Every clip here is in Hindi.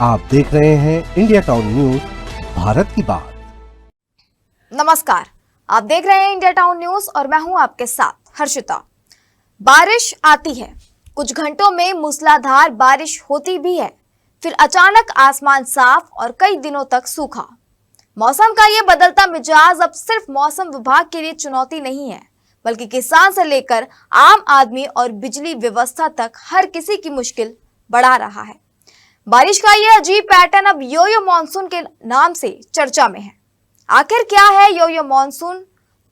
आप देख रहे हैं इंडिया टाउन न्यूज, भारत की बात। नमस्कार, आप देख रहे हैं इंडिया टाउन न्यूज और मैं हूं आपके साथ हर्षिता। बारिश आती है, कुछ घंटों में मूसलाधार बारिश होती भी है, फिर अचानक आसमान साफ और कई दिनों तक सूखा। मौसम का ये बदलता मिजाज अब सिर्फ मौसम विभाग के लिए चुनौती नहीं है, बल्कि किसान से लेकर आम आदमी और बिजली व्यवस्था तक हर किसी की मुश्किल बढ़ा रहा है। बारिश का ये अजीब पैटर्न अब योयो मॉनसून के नाम से चर्चा में है। आखिर क्या है योयो मॉनसून?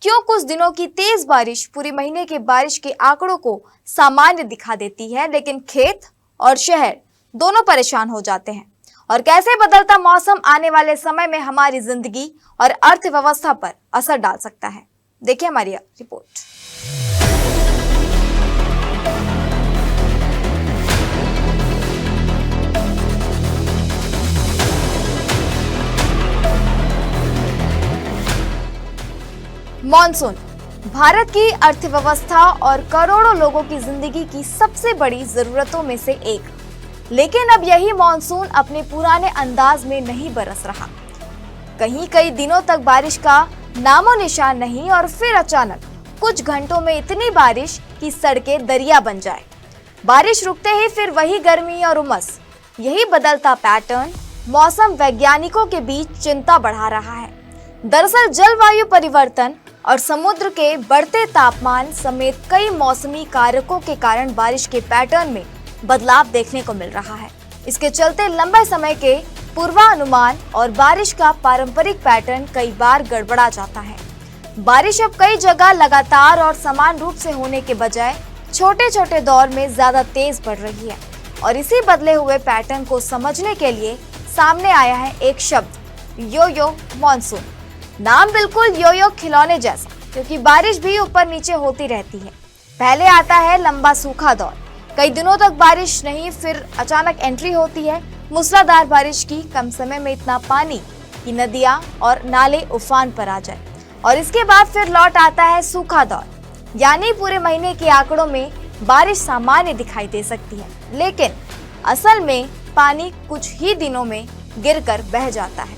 क्यों कुछ दिनों की तेज बारिश पूरे महीने के बारिश के आंकड़ों को सामान्य दिखा देती है, लेकिन खेत और शहर दोनों परेशान हो जाते हैं? और कैसे बदलता मौसम आने वाले समय में हमारी जिंदगी और अर्थव्यवस्था पर असर डाल सकता है? देखिए हमारी रिपोर्ट। मॉनसून भारत की अर्थव्यवस्था और करोड़ों लोगों की जिंदगी की सबसे बड़ी जरूरतों में से एक, लेकिन अब यही मॉनसून अपने पुराने अंदाज में नहीं बरस रहा। कहीं कई दिनों तक बारिश का नामो निशान नहीं और फिर अचानक कुछ घंटों में इतनी बारिश कि सड़कें दरिया बन जाए। बारिश रुकते ही फिर वही गर्मी और उमस। यही बदलता पैटर्न मौसम वैज्ञानिकों के बीच चिंता बढ़ा रहा है। दरअसल जलवायु परिवर्तन और समुद्र के बढ़ते तापमान समेत कई मौसमी कारकों के कारण बारिश के पैटर्न में बदलाव देखने को मिल रहा है। इसके चलते लंबे समय के पूर्वानुमान और बारिश का पारंपरिक पैटर्न कई बार गड़बड़ा जाता है। बारिश अब कई जगह लगातार और समान रूप से होने के बजाय छोटे छोटे दौर में ज्यादा तेज बढ़ रही है। और इसी बदले हुए पैटर्न को समझने के लिए सामने आया है एक शब्द, योयो मॉनसून। नाम बिल्कुल योयो खिलौने जैसा, क्योंकि बारिश भी ऊपर नीचे होती रहती है। पहले आता है लंबा सूखा दौर, कई दिनों तक बारिश नहीं, फिर अचानक एंट्री होती है मूसलाधार बारिश की, कम समय में इतना पानी कि नदियां और नाले उफान पर आ जाए। और इसके बाद फिर लौट आता है सूखा दौर, यानी पूरे महीने के आंकड़ों में बारिश सामान्य दिखाई दे सकती है, लेकिन असल में पानी कुछ ही दिनों में गिरकर बह जाता है।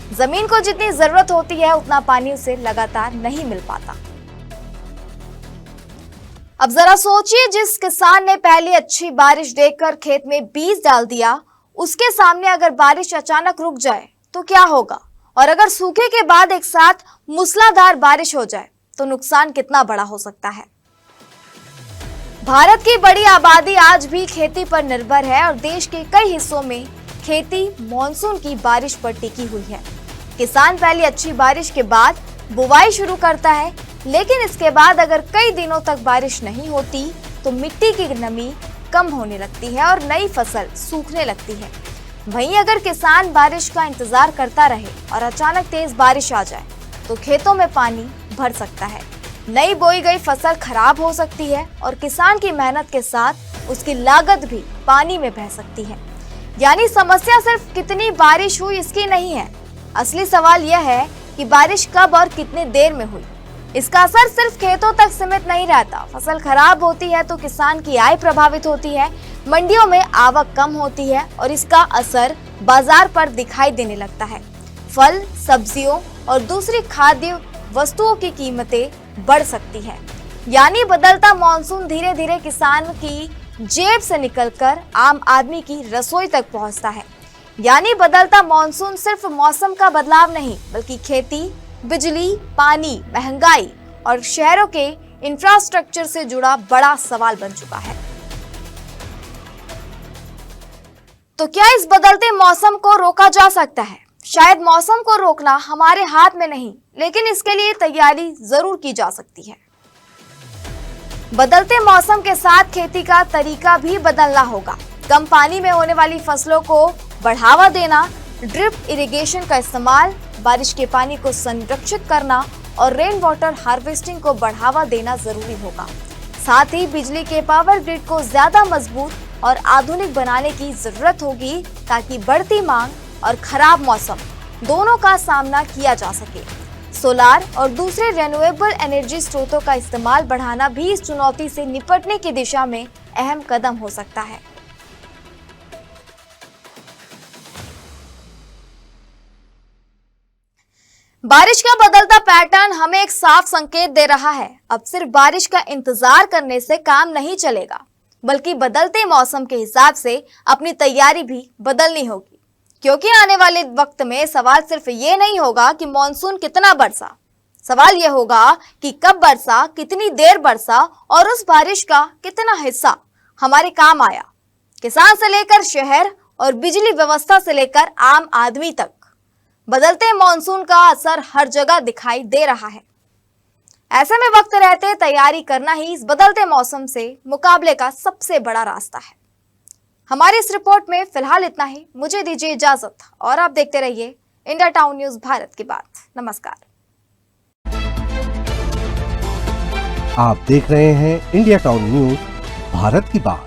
जमीन को जितनी जरूरत होती है उतना पानी उसे लगातार नहीं मिल पाता। अब जरा सोचिए, जिस किसान ने पहले अच्छी बारिश देखकर खेत में बीज डाल दिया, उसके सामने अगर बारिश अचानक रुक जाए तो क्या होगा? और अगर सूखे के बाद एक साथ मूसलाधार बारिश हो जाए तो नुकसान कितना बड़ा हो सकता है? भारत की बड़ी आबादी आज भी खेती पर निर्भर है और देश के कई हिस्सों में खेती मॉनसून की बारिश पर टिकी हुई है। किसान पहले अच्छी बारिश के बाद बुवाई शुरू करता है, लेकिन इसके बाद अगर कई दिनों तक बारिश नहीं होती तो मिट्टी की नमी कम होने लगती है और नई फसल सूखने लगती है। वहीं अगर किसान बारिश का इंतजार करता रहे और अचानक तेज बारिश आ जाए तो खेतों में पानी भर सकता है, नई बोई गई फसल खराब हो सकती है और किसान की मेहनत के साथ उसकी लागत भी पानी में बह सकती है। यानी समस्या सिर्फ कितनी बारिश हुई इसकी नहीं है, असली सवाल यह है कि बारिश कब और कितनी देर में हुई। इसका असर सिर्फ खेतों तक सीमित नहीं रहता। फसल खराब होती है तो किसान की आय प्रभावित होती है, मंडियों में आवक कम होती है और इसका असर बाजार पर दिखाई देने लगता है। फल, सब्जियों और दूसरी खाद्य वस्तुओं की कीमतें बढ़ सकती है। यानी बदलता मॉनसून धीरे धीरे किसान की जेब से निकलकर आम आदमी की रसोई तक पहुंचता है। यानी बदलता मॉनसून सिर्फ मौसम का बदलाव नहीं, बल्कि खेती, बिजली, पानी, महंगाई और शहरों के इंफ्रास्ट्रक्चर से जुड़ा बड़ा सवाल बन चुका है। तो क्या इस बदलते मौसम को रोका जा सकता है? शायद मौसम को रोकना हमारे हाथ में नहीं, लेकिन इसके लिए तैयारी जरूर की जा सकती है। बदलते मौसम के साथ खेती का तरीका भी बदलना होगा। कम पानी में होने वाली फसलों को बढ़ावा देना, ड्रिप इरिगेशन का इस्तेमाल, बारिश के पानी को संरक्षित करना और रेन वाटर हार्वेस्टिंग को बढ़ावा देना जरूरी होगा। साथ ही बिजली के पावर ग्रिड को ज्यादा मजबूत और आधुनिक बनाने की जरूरत होगी, ताकि बढ़ती मांग और खराब मौसम दोनों का सामना किया जा सके। सोलार और दूसरे रिन्यूएबल एनर्जी स्रोतों का इस्तेमाल बढ़ाना भी इस चुनौती से निपटने की दिशा में अहम कदम हो सकता है। बारिश का बदलता पैटर्न हमें एक साफ संकेत दे रहा है। अब सिर्फ बारिश का इंतजार करने से काम नहीं चलेगा, बल्कि बदलते मौसम के हिसाब से अपनी तैयारी भी बदलनी होगी। क्योंकि आने वाले वक्त में सवाल सिर्फ ये नहीं होगा कि मॉनसून कितना बरसा, सवाल ये होगा कि कब बरसा, कितनी देर बरसा और उस बारिश का कितना हिस्सा हमारे काम आया। किसान से लेकर शहर और बिजली व्यवस्था से लेकर आम आदमी तक बदलते मॉनसून का असर हर जगह दिखाई दे रहा है। ऐसे में वक्त रहते तैयारी करना ही इस बदलते मौसम से मुकाबले का सबसे बड़ा रास्ता है। हमारी इस रिपोर्ट में फिलहाल इतना ही। मुझे दीजिए इजाजत और आप देखते रहिए इंडिया टाउन न्यूज भारत की बात। नमस्कार। आप देख रहे हैं इंडिया टाउन न्यूज भारत की बात।